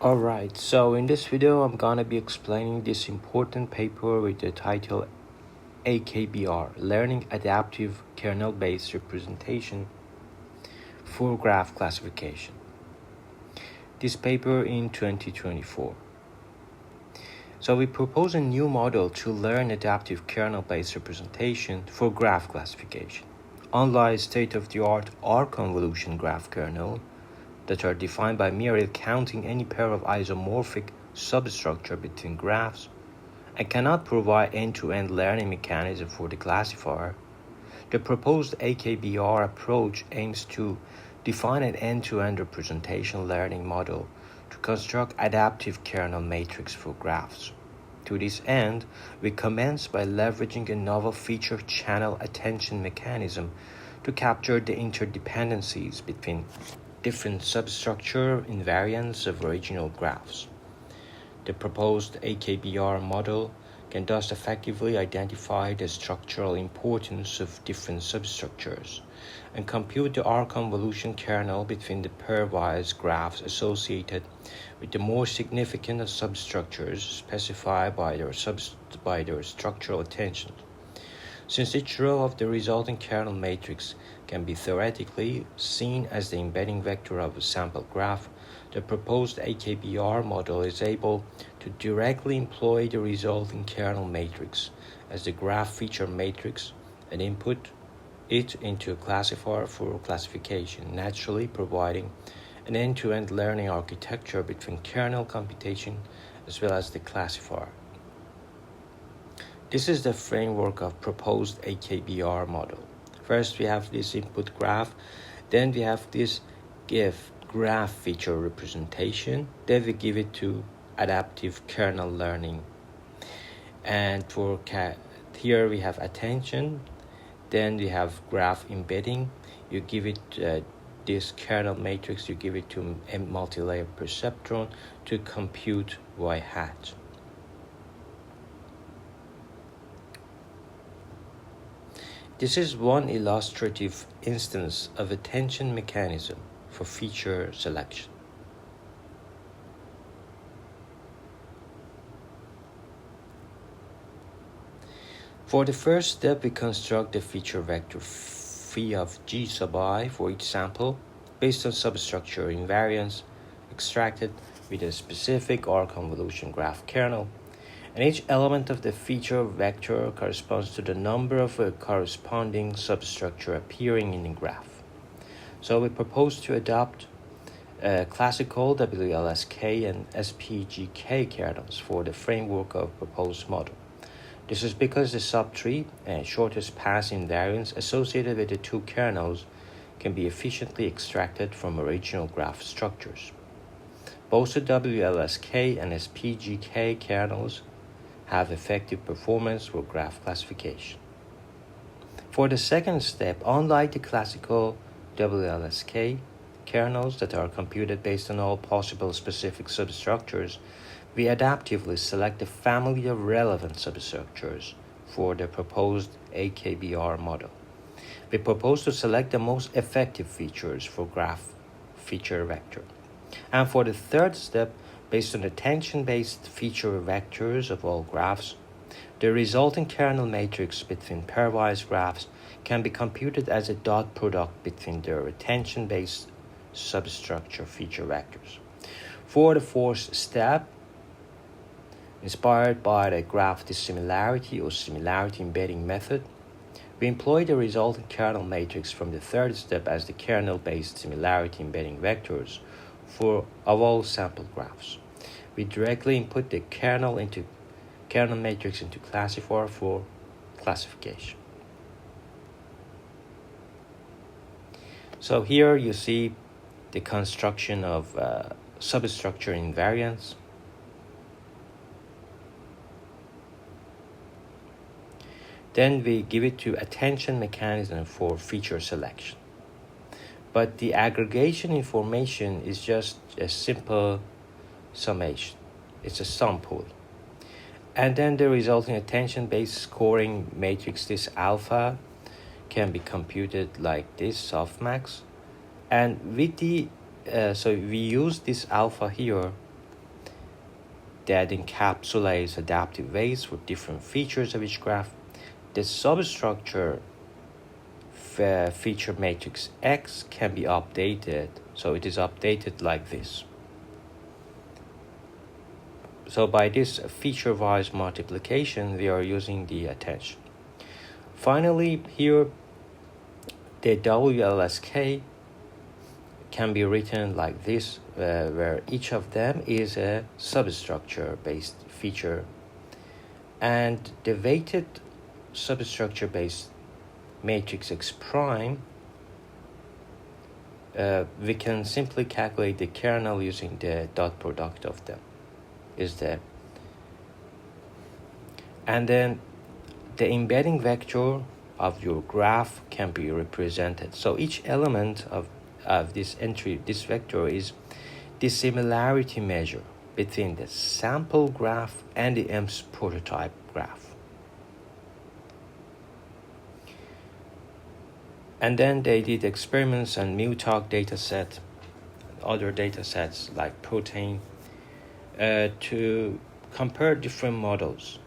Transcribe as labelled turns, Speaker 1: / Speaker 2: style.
Speaker 1: Alright, so in this video I'm gonna be explaining this important paper with the title AKBR, Learning Adaptive Kernel-Based Representation for Graph Classification. This paper in 2024. So we propose a new model to learn adaptive kernel-based representation for graph classification. Unlike state-of-the-art R-convolution graph kernel, that are defined by merely counting any pair of isomorphic substructure between graphs and cannot provide end-to-end learning mechanism for the classifier, the proposed AKBR approach aims to define an end-to-end representation learning model to construct adaptive kernel matrix for graphs. To this end, we commence by leveraging a novel feature channel attention mechanism to capture the interdependencies between different substructure invariants of original graphs. The proposed AKBR model can thus effectively identify the structural importance of different substructures and compute the R-convolution kernel between the pairwise graphs associated with the more significant substructures specified by their structural attention. Since each row of the resulting kernel matrix can be theoretically seen as the embedding vector of a sample graph, the proposed AKBR model is able to directly employ the resulting kernel matrix as the graph feature matrix and input it into a classifier for classification, naturally providing an end-to-end learning architecture between kernel computation as well as the classifier. This is the framework of proposed AKBR model. First, we have this input graph, then we have this graph feature representation, then we give it to adaptive kernel learning. And for here we have attention, then we have graph embedding. You give it this kernel matrix, you give it to a multi-layer perceptron to compute y hat. This is one illustrative instance of attention mechanism for feature selection. For the first step, we construct the feature vector phi of g sub I for each sample based on substructure invariance extracted with a specific R-convolution graph kernel. And each element of the feature vector corresponds to the number of a corresponding substructure appearing in the graph. So we propose to adopt classical WLSK and SPGK kernels for the framework of proposed model. This is because the subtree and shortest path invariance associated with the two kernels can be efficiently extracted from original graph structures. Both the WLSK and SPGK kernels have effective performance for graph classification. For the second step, unlike the classical WLSK kernels that are computed based on all possible specific substructures, we adaptively select a family of relevant substructures for the proposed AKBR model. We propose to select the most effective features for graph feature vector. And for the third step, based on attention-based feature vectors of all graphs, the resulting kernel matrix between pairwise graphs can be computed as a dot product between their attention-based substructure feature vectors. For the fourth step, inspired by the graph dissimilarity or similarity embedding method, we employ the resulting kernel matrix from the third step as the kernel-based similarity embedding vectors of all sample graphs. We directly input the kernel matrix into classifier for classification. So here you see the construction of substructure invariance. Then we give it to attention mechanism for feature selection. But the aggregation information is just a simple summation. It's a sum pool. And then the resulting attention-based scoring matrix, this alpha, can be computed like this, softmax. And with the so we use this alpha here that encapsulates adaptive weights for different features of each graph. The substructure feature matrix X can be updated, so it is updated like this. So by this feature-wise multiplication, we are using the attention. Finally, here the WLSK can be written like this, where each of them is a substructure-based feature, and the weighted substructure-based matrix X prime, we can simply calculate the kernel using the dot product of them. And then the embedding vector of your graph can be represented. So each element of this entry, this vector, is the similarity measure between the sample graph and the EMS prototype graph. And then they did experiments on MuTalk dataset, other datasets like protein, to compare different models